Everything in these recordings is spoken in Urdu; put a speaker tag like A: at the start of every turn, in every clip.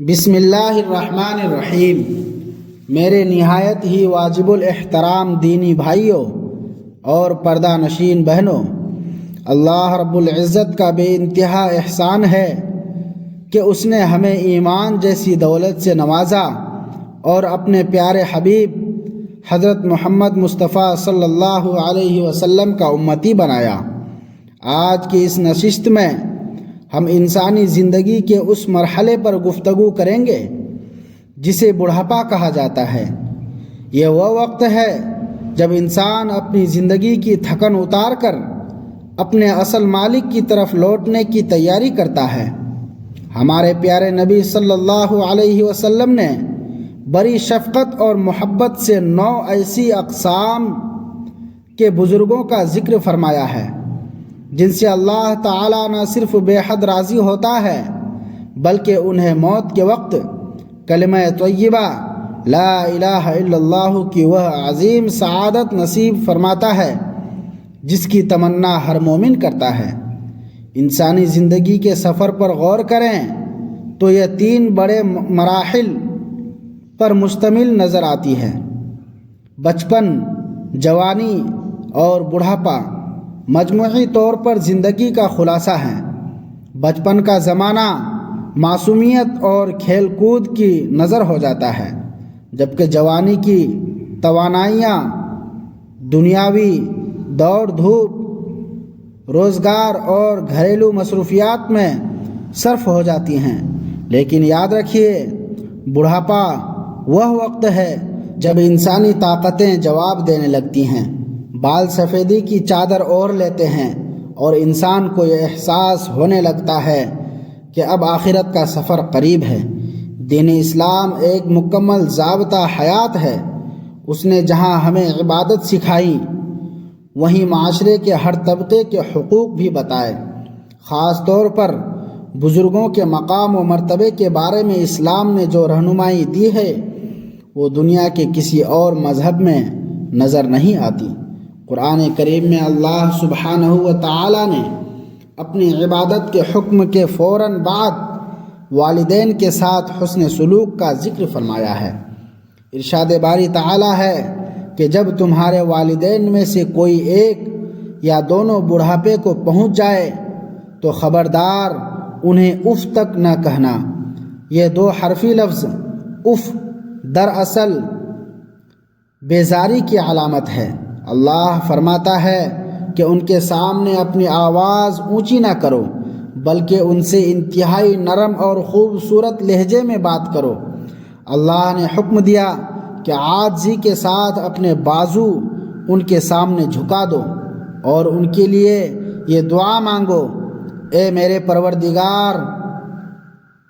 A: بسم اللہ الرحمن الرحیم۔ میرے نہایت ہی واجب الاحترام دینی بھائیوں اور پردہ نشین بہنوں، اللہ رب العزت کا بے انتہا احسان ہے کہ اس نے ہمیں ایمان جیسی دولت سے نوازا اور اپنے پیارے حبیب حضرت محمد مصطفیٰ صلی اللہ علیہ وسلم کا امتی بنایا۔ آج کی اس نشست میں ہم انسانی زندگی کے اس مرحلے پر گفتگو کریں گے جسے بڑھاپا کہا جاتا ہے۔ یہ وہ وقت ہے جب انسان اپنی زندگی کی تھکن اتار کر اپنے اصل مالک کی طرف لوٹنے کی تیاری کرتا ہے۔ ہمارے پیارے نبی صلی اللہ علیہ وسلم نے بڑی شفقت اور محبت سے 9 ایسی اقسام کے بزرگوں کا ذکر فرمایا ہے جن سے اللہ تعالیٰ نہ صرف بے حد راضی ہوتا ہے بلکہ انہیں موت کے وقت کلمہ طیبہ لا الہ الا اللہ کی وہ عظیم سعادت نصیب فرماتا ہے جس کی تمنا ہر مومن کرتا ہے۔ انسانی زندگی کے سفر پر غور کریں تو یہ 3 بڑے مراحل پر مشتمل نظر آتی ہے: بچپن، جوانی اور بڑھاپا مجموعی طور پر زندگی کا خلاصہ ہے۔ بچپن کا زمانہ معصومیت اور کھیل کود کی نظر ہو جاتا ہے، جبکہ جوانی کی توانائیاں دنیاوی دوڑ دھوپ، روزگار اور گھریلو مصروفیات میں صرف ہو جاتی ہیں۔ لیکن یاد رکھیے، بڑھاپا وہ وقت ہے جب انسانی طاقتیں جواب دینے لگتی ہیں، بال سفیدی کی چادر اوڑھ لیتے ہیں اور انسان کو یہ احساس ہونے لگتا ہے کہ اب آخرت کا سفر قریب ہے۔ دین اسلام ایک مکمل ضابطہ حیات ہے۔ اس نے جہاں ہمیں عبادت سکھائی وہیں معاشرے کے ہر طبقے کے حقوق بھی بتائے۔ خاص طور پر بزرگوں کے مقام و مرتبے کے بارے میں اسلام نے جو رہنمائی دی ہے وہ دنیا کے کسی اور مذہب میں نظر نہیں آتی۔ قرآن کریم میں اللہ سبحانہ و تعالی نے اپنی عبادت کے حکم کے فوراً بعد والدین کے ساتھ حسن سلوک کا ذکر فرمایا ہے۔ ارشاد باری تعالی ہے کہ جب تمہارے والدین میں سے کوئی ایک یا دونوں بڑھاپے کو پہنچ جائے تو خبردار انہیں اف تک نہ کہنا۔ یہ 2 حرفی لفظ اف دراصل بیزاری کی علامت ہے۔ اللہ فرماتا ہے کہ ان کے سامنے اپنی آواز اونچی نہ کرو بلکہ ان سے انتہائی نرم اور خوبصورت لہجے میں بات کرو۔ اللہ نے حکم دیا کہ عاجزی کے ساتھ اپنے بازو ان کے سامنے جھکا دو اور ان کے لیے یہ دعا مانگو: اے میرے پروردگار،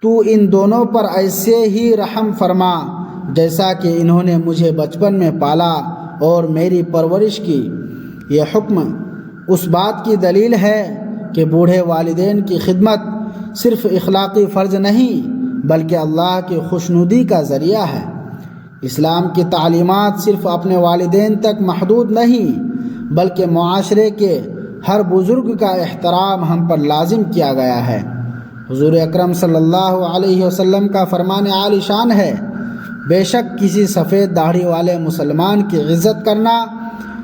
A: تو ان دونوں پر ایسے ہی رحم فرما جیسا کہ انہوں نے مجھے بچپن میں پالا اور میری پرورش کی۔ یہ حکم اس بات کی دلیل ہے کہ بوڑھے والدین کی خدمت صرف اخلاقی فرض نہیں بلکہ اللہ کی خوشنودی کا ذریعہ ہے۔ اسلام کی تعلیمات صرف اپنے والدین تک محدود نہیں بلکہ معاشرے کے ہر بزرگ کا احترام ہم پر لازم کیا گیا ہے۔ حضور اکرم صلی اللہ علیہ وسلم کا فرمان عالی شان ہے: بے شک کسی سفید داڑھی والے مسلمان کی عزت کرنا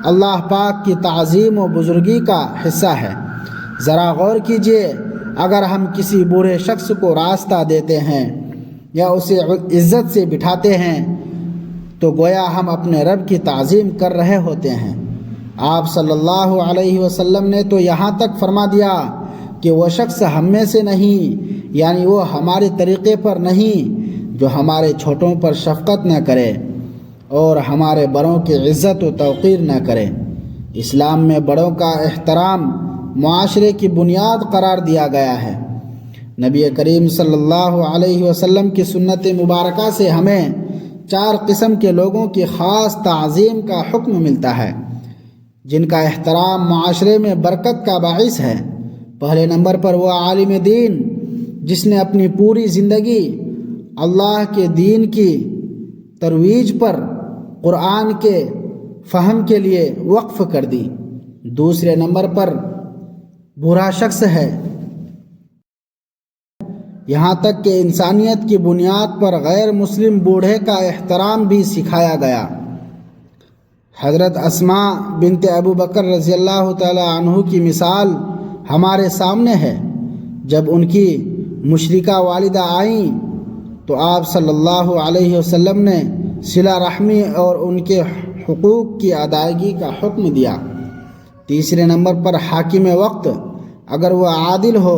A: اللہ پاک کی تعظیم و بزرگی کا حصہ ہے۔ ذرا غور کیجئے، اگر ہم کسی بوڑھے شخص کو راستہ دیتے ہیں یا اسے عزت سے بٹھاتے ہیں تو گویا ہم اپنے رب کی تعظیم کر رہے ہوتے ہیں۔ آپ صلی اللہ علیہ وسلم نے تو یہاں تک فرما دیا کہ وہ شخص ہم میں سے نہیں، یعنی وہ ہمارے طریقے پر نہیں جو ہمارے چھوٹوں پر شفقت نہ کرے اور ہمارے بڑوں کی عزت و توقیر نہ کرے۔ اسلام میں بڑوں کا احترام معاشرے کی بنیاد قرار دیا گیا ہے۔ نبی کریم صلی اللہ علیہ وسلم کی سنت مبارکہ سے ہمیں 4 قسم کے لوگوں کی خاص تعظیم کا حکم ملتا ہے جن کا احترام معاشرے میں برکت کا باعث ہے۔ پہلے نمبر پر وہ عالم دین جس نے اپنی پوری زندگی اللہ کے دین کی ترویج پر قرآن کے فہم کے لیے وقف کر دی۔ دوسرے نمبر پر برا شخص ہے یہاں تک کہ انسانیت کی بنیاد پر غیر مسلم بوڑھے کا احترام بھی سکھایا گیا۔ حضرت اسماء بنت ابو بکر رضی اللہ تعالی عنہ کی مثال ہمارے سامنے ہے۔ جب ان کی مشرکہ والدہ آئیں تو آپ صلی اللہ علیہ وسلم نے صلہ رحمی اور ان کے حقوق کی ادائیگی کا حکم دیا۔ تیسرے نمبر پر حاکم وقت اگر وہ عادل ہو،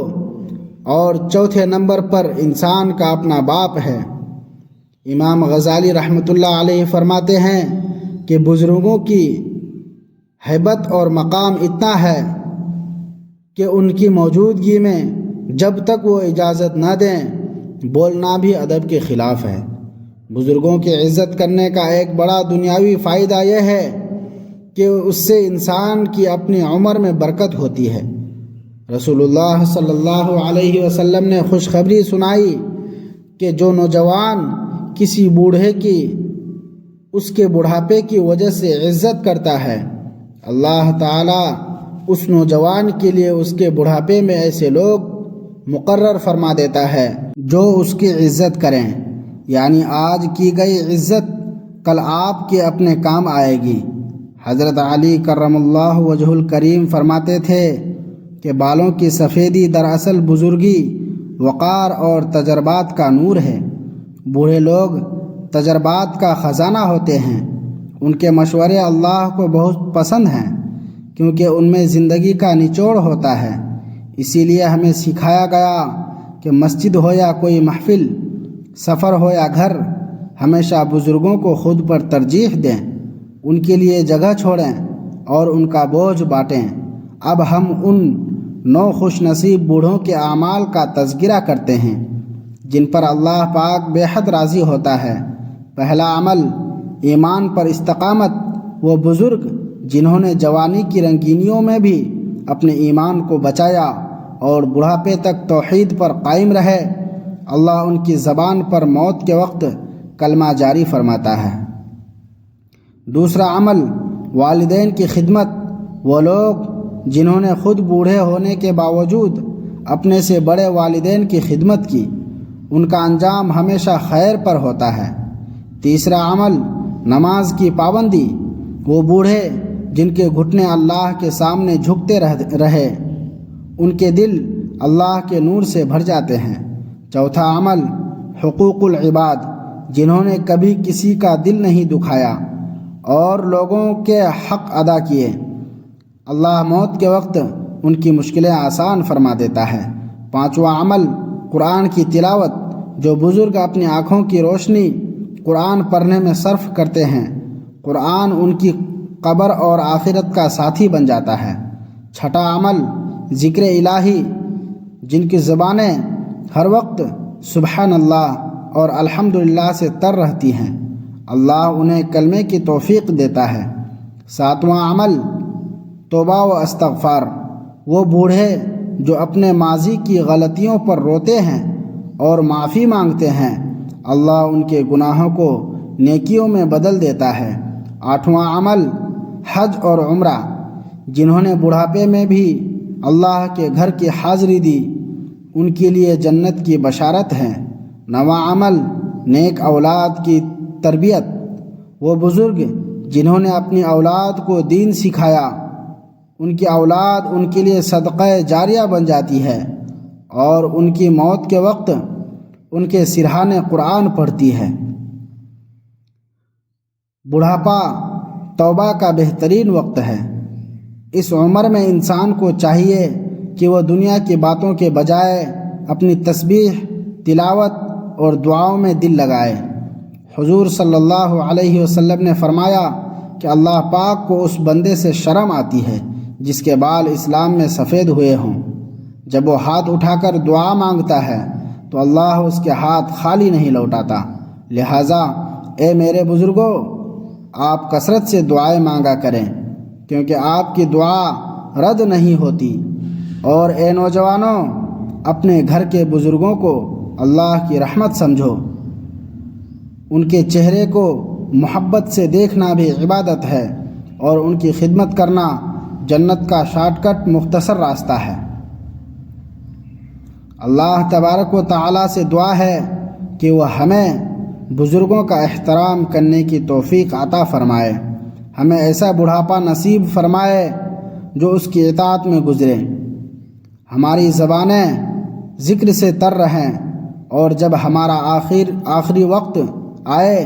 A: اور چوتھے نمبر پر انسان کا اپنا باپ ہے۔ امام غزالی رحمۃ اللہ علیہ فرماتے ہیں کہ بزرگوں کی ہیبت اور مقام اتنا ہے کہ ان کی موجودگی میں جب تک وہ اجازت نہ دیں بولنا بھی ادب کے خلاف ہے۔ بزرگوں کی عزت کرنے کا ایک بڑا دنیاوی فائدہ یہ ہے کہ اس سے انسان کی اپنی عمر میں برکت ہوتی ہے۔ رسول اللہ صلی اللہ علیہ وسلم نے خوشخبری سنائی کہ جو نوجوان کسی بوڑھے کی اس کے بڑھاپے کی وجہ سے عزت کرتا ہے، اللہ تعالیٰ اس نوجوان کے لیے اس کے بڑھاپے میں ایسے لوگ مقرر فرما دیتا ہے جو اس کی عزت کریں، یعنی آج کی گئی عزت کل آپ کے اپنے کام آئے گی۔ حضرت علی کرم اللہ وجہ الکریم فرماتے تھے کہ بالوں کی سفیدی دراصل بزرگی، وقار اور تجربات کا نور ہے۔ بوڑھے لوگ تجربات کا خزانہ ہوتے ہیں۔ ان کے مشورے اللہ کو بہت پسند ہیں کیونکہ ان میں زندگی کا نچوڑ ہوتا ہے۔ اسی لیے ہمیں سکھایا گیا کہ مسجد ہو یا کوئی محفل، سفر ہو یا گھر، ہمیشہ بزرگوں کو خود پر ترجیح دیں، ان کے لیے جگہ چھوڑیں اور ان کا بوجھ بانٹیں۔ اب ہم ان 9 خوش نصیب بوڑھوں کے اعمال کا تذکرہ کرتے ہیں جن پر اللہ پاک بے حد راضی ہوتا ہے۔ پہلا عمل ایمان پر استقامت۔ وہ بزرگ جنہوں نے جوانی کی رنگینیوں میں بھی اپنے ایمان کو بچایا اور بڑھاپے تک توحید پر قائم رہے، اللہ ان کی زبان پر موت کے وقت کلمہ جاری فرماتا ہے۔ دوسرا عمل والدین کی خدمت۔ وہ لوگ جنہوں نے خود بوڑھے ہونے کے باوجود اپنے سے بڑے والدین کی خدمت کی، ان کا انجام ہمیشہ خیر پر ہوتا ہے۔ تیسرا عمل نماز کی پابندی۔ وہ بوڑھے جن کے گھٹنے اللہ کے سامنے جھکتے رہے، ان کے دل اللہ کے نور سے بھر جاتے ہیں۔ چوتھا عمل حقوق العباد۔ جنہوں نے کبھی کسی کا دل نہیں دکھایا اور لوگوں کے حق ادا کیے، اللہ موت کے وقت ان کی مشکلیں آسان فرما دیتا ہے۔ پانچواں عمل قرآن کی تلاوت۔ جو بزرگ اپنی آنکھوں کی روشنی قرآن پڑھنے میں صرف کرتے ہیں، قرآن ان کی قبر اور آخرت کا ساتھی بن جاتا ہے۔ چھٹا عمل ذکر الہی۔ جن کی زبانیں ہر وقت سبحان اللہ اور الحمدللہ سے تر رہتی ہیں، اللہ انہیں کلمے کی توفیق دیتا ہے۔ ساتواں عمل توبہ و استغفار۔ وہ بوڑھے جو اپنے ماضی کی غلطیوں پر روتے ہیں اور معافی مانگتے ہیں، اللہ ان کے گناہوں کو نیکیوں میں بدل دیتا ہے۔ آٹھواں عمل حج اور عمرہ۔ جنہوں نے بڑھاپے میں بھی اللہ کے گھر کی حاضری دی، ان کے لیے جنت کی بشارت ہے۔ نواں عمل نیک اولاد کی تربیت۔ وہ بزرگ جنہوں نے اپنی اولاد کو دین سکھایا، ان کی اولاد ان کے لیے صدقہ جاریہ بن جاتی ہے اور ان کی موت کے وقت ان کے سرحانے قرآن پڑھتی ہے۔ بڑھاپا توبہ کا بہترین وقت ہے۔ اس عمر میں انسان کو چاہیے کہ وہ دنیا کی باتوں کے بجائے اپنی تسبیح، تلاوت اور دعاؤں میں دل لگائے۔ حضور صلی اللہ علیہ وسلم نے فرمایا کہ اللہ پاک کو اس بندے سے شرم آتی ہے جس کے بال اسلام میں سفید ہوئے ہوں۔ جب وہ ہاتھ اٹھا کر دعا مانگتا ہے تو اللہ اس کے ہاتھ خالی نہیں لوٹاتا۔ لہٰذا اے میرے بزرگوں، آپ کثرت سے دعائیں مانگا کریں کیونکہ آپ کی دعا رد نہیں ہوتی۔ اور اے نوجوانوں، اپنے گھر کے بزرگوں کو اللہ کی رحمت سمجھو۔ ان کے چہرے کو محبت سے دیکھنا بھی عبادت ہے اور ان کی خدمت کرنا جنت کا شارٹ کٹ مختصر راستہ ہے۔ اللہ تبارک و تعالی سے دعا ہے کہ وہ ہمیں بزرگوں کا احترام کرنے کی توفیق عطا فرمائے، ہمیں ایسا بڑھاپا نصیب فرمائے جو اس کی اطاعت میں گزرے، ہماری زبانیں ذکر سے تر رہیں، اور جب ہمارا آخری وقت آئے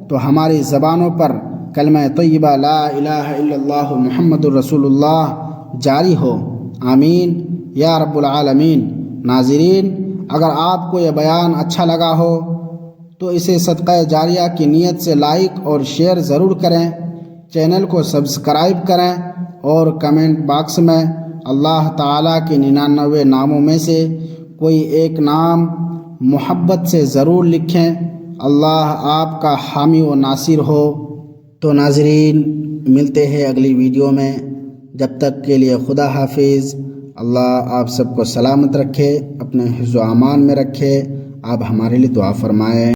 A: تو ہماری زبانوں پر کلمہ طیبہ لا الہ الا اللہ محمد الرسول اللہ جاری ہو، آمین یا رب العالمین۔ ناظرین، اگر آپ کو یہ بیان اچھا لگا ہو تو اسے صدقہ جاریہ کی نیت سے لائک اور شیئر ضرور کریں، چینل کو سبسکرائب کریں اور کمنٹ باکس میں اللہ تعالیٰ کے 99 ناموں میں سے کوئی ایک نام محبت سے ضرور لکھیں۔ اللہ آپ کا حامی و ناصر ہو۔ تو ناظرین، ملتے ہیں اگلی ویڈیو میں، جب تک کے لیے خدا حافظ۔ اللہ آپ سب کو سلامت رکھے، اپنے حفظ و امان میں رکھے، آپ ہمارے لیے دعا فرمائیں۔